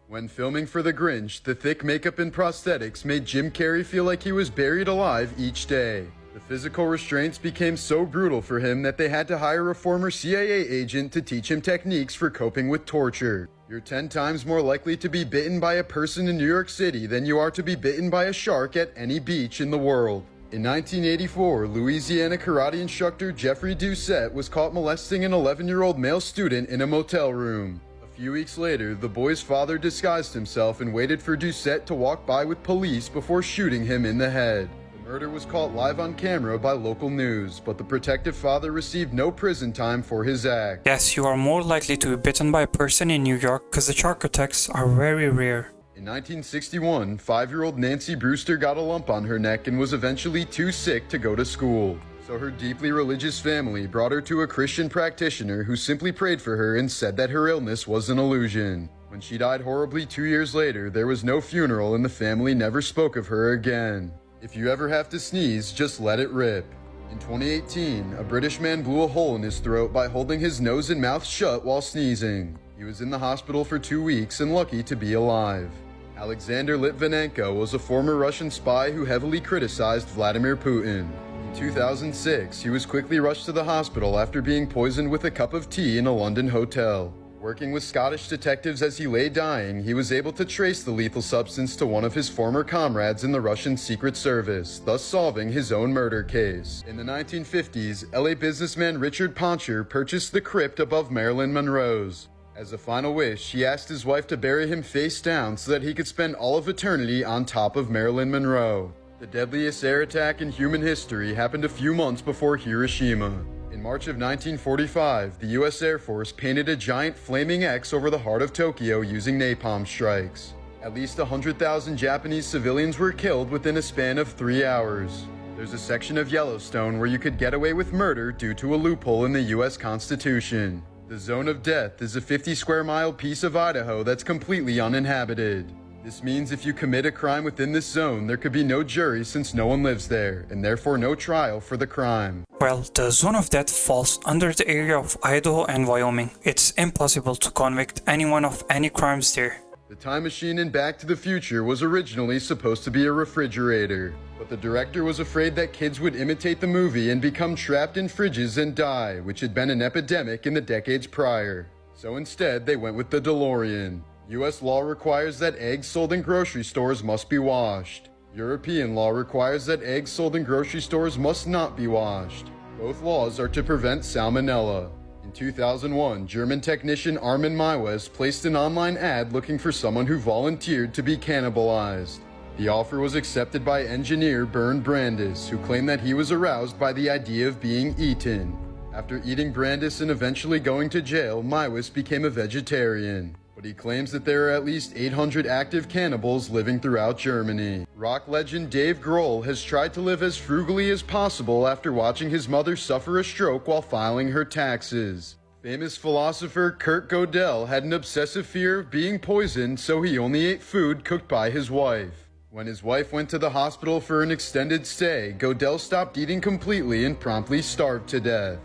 When filming for The Grinch, the thick makeup and prosthetics made Jim Carrey feel like he was buried alive each day. The physical restraints became so brutal for him that they had to hire a former CIA agent to teach him techniques for coping with torture. You're 10 times more likely to be bitten by a person in New York City than you are to be bitten by a shark at any beach in the world. In 1984, Louisiana karate instructor Jeffrey Doucette was caught molesting an 11-year-old male student in a motel room. A few weeks later, the boy's father disguised himself and waited for Doucette to walk by with police before shooting him in the head. The murder was caught live on camera by local news, but the protective father received no prison time for his act. Yes, you are more likely to be bitten by a person in New York because the shark attacks are very rare. In 1961, 5-year-old Nancy Brewster got a lump on her neck and was eventually too sick to go to school. So her deeply religious family brought her to a Christian practitioner who simply prayed for her and said that her illness was an illusion. When she died horribly 2 years later, there was no funeral and the family never spoke of her again. If you ever have to sneeze, just let it rip. In 2018, a British man blew a hole in his throat by holding his nose and mouth shut while sneezing. He was in the hospital for 2 weeks and lucky to be alive. Alexander Litvinenko was a former Russian spy who heavily criticized Vladimir Putin. In 2006, he was quickly rushed to the hospital after being poisoned with a cup of tea in a London hotel. Working with Scottish detectives as he lay dying, he was able to trace the lethal substance to one of his former comrades in the Russian Secret Service, thus solving his own murder case. In the 1950s, LA businessman Richard Poncher purchased the crypt above Marilyn Monroe's. As a final wish, he asked his wife to bury him face down so that he could spend all of eternity on top of Marilyn Monroe. The deadliest air attack in human history happened a few months before Hiroshima. In March of 1945, the U.S. Air Force painted a giant flaming X over the heart of Tokyo using napalm strikes. At least 100,000 Japanese civilians were killed within a span of 3 hours. There's a section of Yellowstone where you could get away with murder due to a loophole in the U.S. Constitution. The Zone of Death is a 50-square-mile piece of Idaho that's completely uninhabited. This means if you commit a crime within this zone, there could be no jury since no one lives there, and therefore no trial for the crime. Well, the Zone of Death falls under the area of Idaho and Wyoming. It's impossible to convict anyone of any crimes there. The time machine in Back to the Future was originally supposed to be a refrigerator, but the director was afraid that kids would imitate the movie and become trapped in fridges and die, which had been an epidemic in the decades prior. So instead, they went with the DeLorean. US law requires that eggs sold in grocery stores must be washed. European law requires that eggs sold in grocery stores must not be washed. Both laws are to prevent salmonella. In 2001, German technician Armin Maiwes placed an online ad looking for someone who volunteered to be cannibalized. The offer was accepted by engineer Bernd Brandis, who claimed that he was aroused by the idea of being eaten. After eating Brandis and eventually going to jail, Maiwes became a vegetarian. But he claims that there are at least 800 active cannibals living throughout Germany. Rock legend Dave Grohl has tried to live as frugally as possible after watching his mother suffer a stroke while filing her taxes. Famous philosopher Kurt Gödel had an obsessive fear of being poisoned, so he only ate food cooked by his wife. When his wife went to the hospital for an extended stay, Gödel stopped eating completely and promptly starved to death.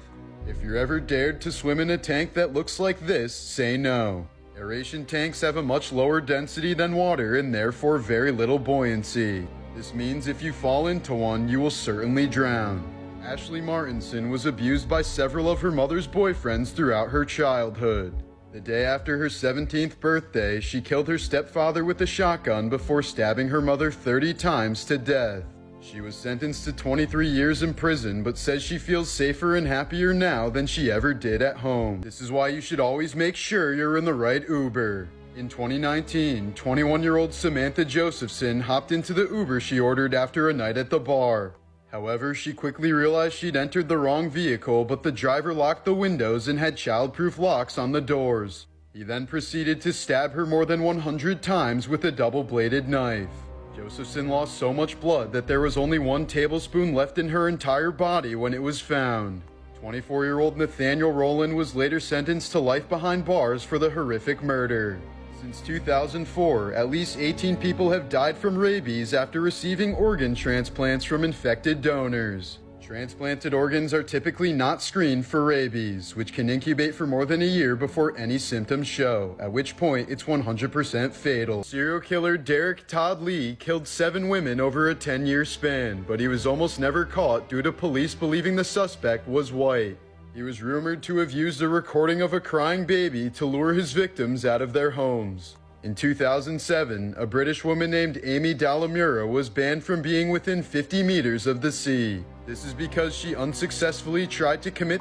If you're ever dared to swim in a tank that looks like this, say no. Aeration tanks have a much lower density than water and therefore very little buoyancy. This means if you fall into one, you will certainly drown. Ashley Martinson was abused by several of her mother's boyfriends throughout her childhood. The day after her 17th birthday, she killed her stepfather with a shotgun before stabbing her mother 30 times to death. She was sentenced to 23 years in prison, but says she feels safer and happier now than she ever did at home. This is why you should always make sure you're in the right Uber. In 2019, 21-year-old Samantha Josephson hopped into the Uber she ordered after a night at the bar. However, she quickly realized she'd entered the wrong vehicle, but the driver locked the windows and had childproof locks on the doors. He then proceeded to stab her more than 100 times with a double-bladed knife. Josephson lost so much blood that there was only 1 tablespoon left in her entire body when it was found. 24-year-old Nathaniel Rowland was later sentenced to life behind bars for the horrific murder. Since 2004, at least 18 people have died from rabies after receiving organ transplants from infected donors. Transplanted organs are typically not screened for rabies, which can incubate for more than a year before any symptoms show, at which point it's 100% fatal. Serial killer Derek Todd Lee killed 7 women over a 10-year span, but he was almost never caught due to police believing the suspect was white. He was rumored to have used a recording of a crying baby to lure his victims out of their homes. In 2007, a British woman named Amy Dalamura was banned from being within 50 meters of the sea. This is because she unsuccessfully tried to commit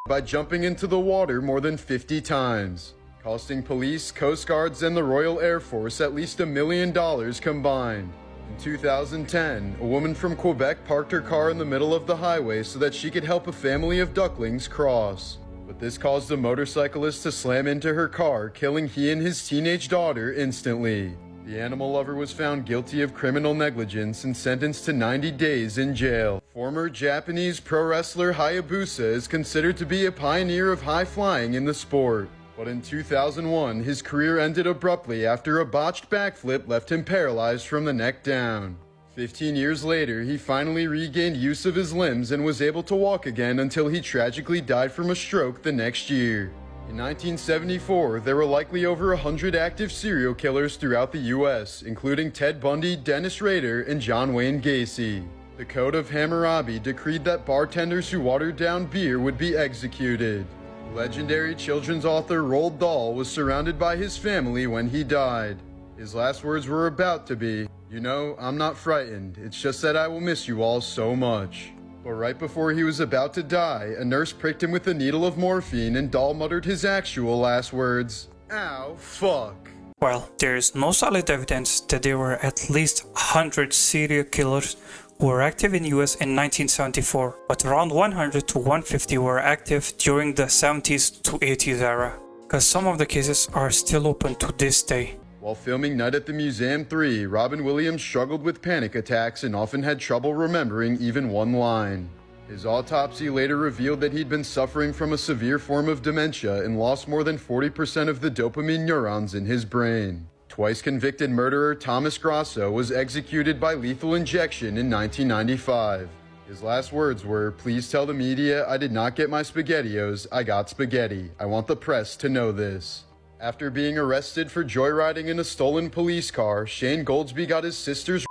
by jumping into the water more than 50 times, costing police, Coast Guards, and the Royal Air Force at least $1 million combined. In 2010, a woman from Quebec parked her car in the middle of the highway so that she could help a family of ducklings cross. But this caused a motorcyclist to slam into her car, killing he and his teenage daughter instantly. The animal lover was found guilty of criminal negligence and sentenced to 90 days in jail. Former Japanese pro wrestler Hayabusa is considered to be a pioneer of high flying in the sport. But in 2001, his career ended abruptly after a botched backflip left him paralyzed from the neck down. 15 years later, he finally regained use of his limbs and was able to walk again until he tragically died from a stroke the next year. In 1974, there were likely over 100 active serial killers throughout the US, including Ted Bundy, Dennis Rader, and John Wayne Gacy. The Code of Hammurabi decreed that bartenders who watered down beer would be executed. Legendary children's author Roald Dahl was surrounded by his family when he died. His last words were about to be, "You know, I'm not frightened, it's just that I will miss you all so much." But right before he was about to die, a nurse pricked him with a needle of morphine and Dahl muttered his actual last words, "Ow, fuck." Well, there is no solid evidence that there were at least 100 serial killers who were active in US in 1974, but around 100 to 150 were active during the 70s to 80s era, because some of the cases are still open to this day. While filming Night at the Museum 3, Robin Williams struggled with panic attacks and often had trouble remembering even one line. His autopsy later revealed that he'd been suffering from a severe form of dementia and lost more than 40% of the dopamine neurons in his brain. Twice convicted murderer Thomas Grasso was executed by lethal injection in 1995. His last words were, "Please tell the media I did not get my SpaghettiOs, I got spaghetti. I want the press to know this." After being arrested for joyriding in a stolen police car, Shane Goldsby got his sister's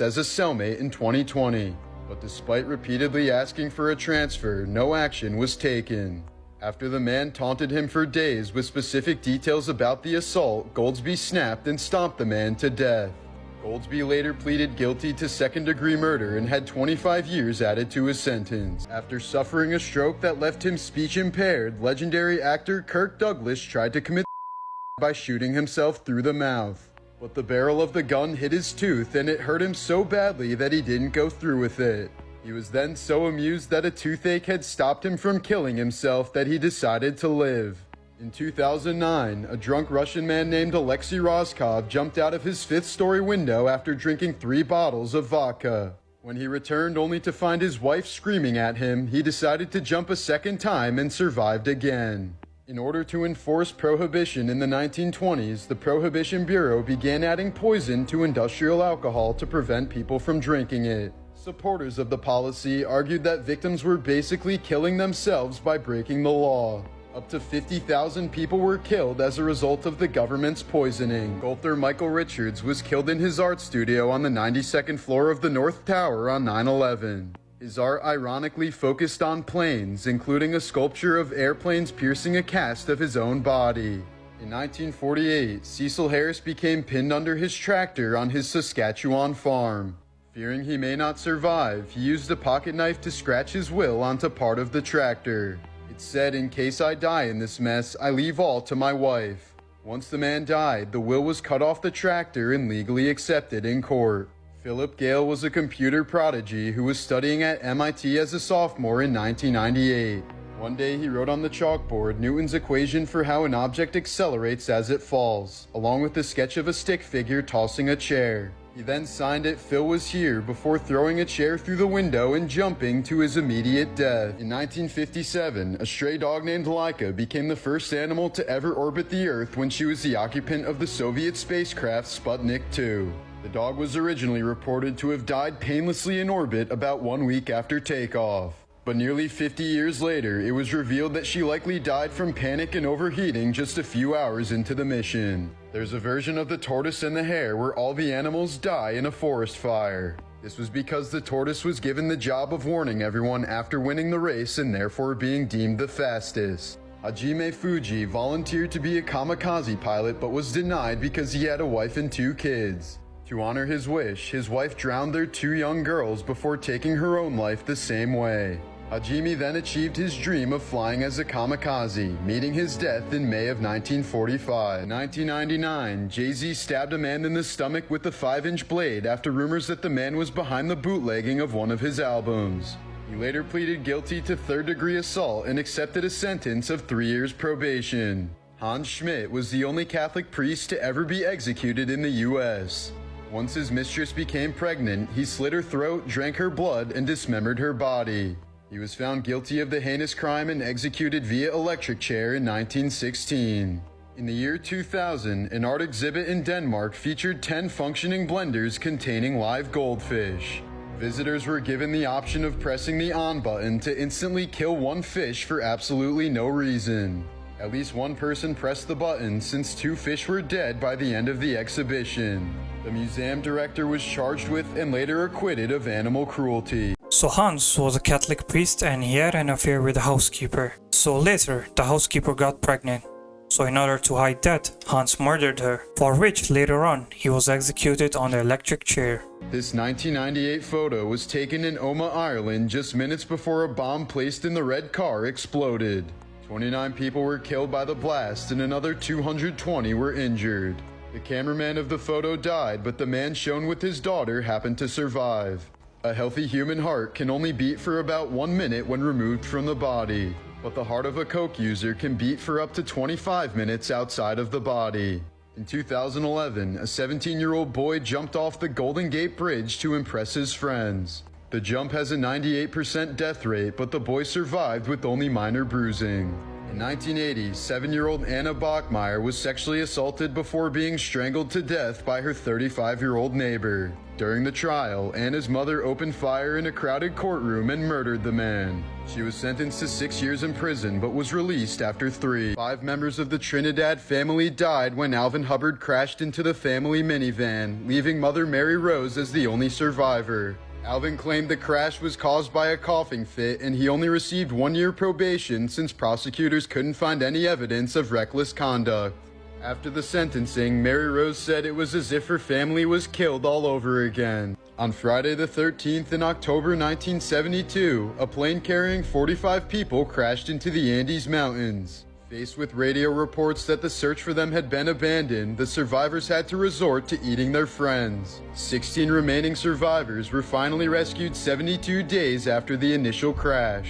as a cellmate in 2020. But despite repeatedly asking for a transfer, no action was taken. After the man taunted him for days with specific details about the assault, Goldsby snapped and stomped the man to death. Goldsby later pleaded guilty to second-degree murder and had 25 years added to his sentence. After suffering a stroke that left him speech-impaired, legendary actor Kirk Douglas tried to commit by shooting himself through the mouth. But the barrel of the gun hit his tooth and it hurt him so badly that he didn't go through with it. He was then so amused that a toothache had stopped him from killing himself that he decided to live. In 2009, a drunk Russian man named Alexei Rozkov jumped out of his 5th-story window after drinking 3 bottles of vodka. When he returned only to find his wife screaming at him, he decided to jump a second time and survived again. In order to enforce prohibition in the 1920s, the Prohibition Bureau began adding poison to industrial alcohol to prevent people from drinking it. Supporters of the policy argued that victims were basically killing themselves by breaking the law. Up to 50,000 people were killed as a result of the government's poisoning. Sculptor Michael Richards was killed in his art studio on the 92nd floor of the North Tower on 9/11. His art ironically focused on planes, including a sculpture of airplanes piercing a cast of his own body. In 1948, Cecil Harris became pinned under his tractor on his Saskatchewan farm. Fearing he may not survive, he used a pocket knife to scratch his will onto part of the tractor. It said, "In case I die in this mess, I leave all to my wife." Once the man died, the will was cut off the tractor and legally accepted in court. Philip Gale was a computer prodigy who was studying at MIT as a sophomore in 1998. One day he wrote on the chalkboard Newton's equation for how an object accelerates as it falls, along with a sketch of a stick figure tossing a chair. He then signed it "Phil was here" before throwing a chair through the window and jumping to his immediate death. In 1957, a stray dog named Laika became the first animal to ever orbit the Earth when she was the occupant of the Soviet spacecraft Sputnik 2. The dog was originally reported to have died painlessly in orbit about 1 week after takeoff. But nearly 50 years later, it was revealed that she likely died from panic and overheating just a few hours into the mission. There's a version of the tortoise and the hare where all the animals die in a forest fire. This was because the tortoise was given the job of warning everyone after winning the race and therefore being deemed the fastest. Hajime Fuji volunteered to be a kamikaze pilot but was denied because he had a wife and 2 kids. To honor his wish, his wife drowned their 2 young girls before taking her own life the same way. Hajime then achieved his dream of flying as a kamikaze, meeting his death in May of 1945. In 1999, Jay-Z stabbed a man in the stomach with a 5-inch blade after rumors that the man was behind the bootlegging of one of his albums. He later pleaded guilty to 3rd-degree assault and accepted a sentence of 3 years probation. Hans Schmidt was the only Catholic priest to ever be executed in the U.S. Once his mistress became pregnant, he slit her throat, drank her blood, and dismembered her body. He was found guilty of the heinous crime and executed via electric chair in 1916. In the year 2000, an art exhibit in Denmark featured 10 functioning blenders containing live goldfish. Visitors were given the option of pressing the on button to instantly kill 1 fish for absolutely no reason. At least 1 person pressed the button since 2 fish were dead by the end of the exhibition. The museum director was charged with and later acquitted of animal cruelty. So Hans was a Catholic priest and he had an affair with the housekeeper. So later, the housekeeper got pregnant. So in order to hide that, Hans murdered her, for which later on he was executed on the electric chair. This 1998 photo was taken in Omagh, Ireland just minutes before a bomb placed in the red car exploded. 29 people were killed by the blast and another 220 were injured. The cameraman of the photo died, but the man shown with his daughter happened to survive. A healthy human heart can only beat for about 1 minute when removed from the body, but the heart of a coke user can beat for up to 25 minutes outside of the body. In 2011, a 17-year-old boy jumped off the Golden Gate Bridge to impress his friends. The jump has a 98% death rate, but the boy survived with only minor bruising. In 1980, 7-year-old Anna Bachmeyer was sexually assaulted before being strangled to death by her 35-year-old neighbor. During the trial, Anna's mother opened fire in a crowded courtroom and murdered the man. She was sentenced to 6 years in prison but was released after 3. 5 members of the Trinidad family died when Alvin Hubbard crashed into the family minivan, leaving Mother Mary Rose as the only survivor. Alvin claimed the crash was caused by a coughing fit and he only received 1 year probation since prosecutors couldn't find any evidence of reckless conduct. After the sentencing, Mary Rose said it was as if her family was killed all over again. On Friday the 13th in October 1972, a plane carrying 45 people crashed into the Andes Mountains. Faced with radio reports that the search for them had been abandoned, the survivors had to resort to eating their friends. 16 remaining survivors were finally rescued 72 days after the initial crash.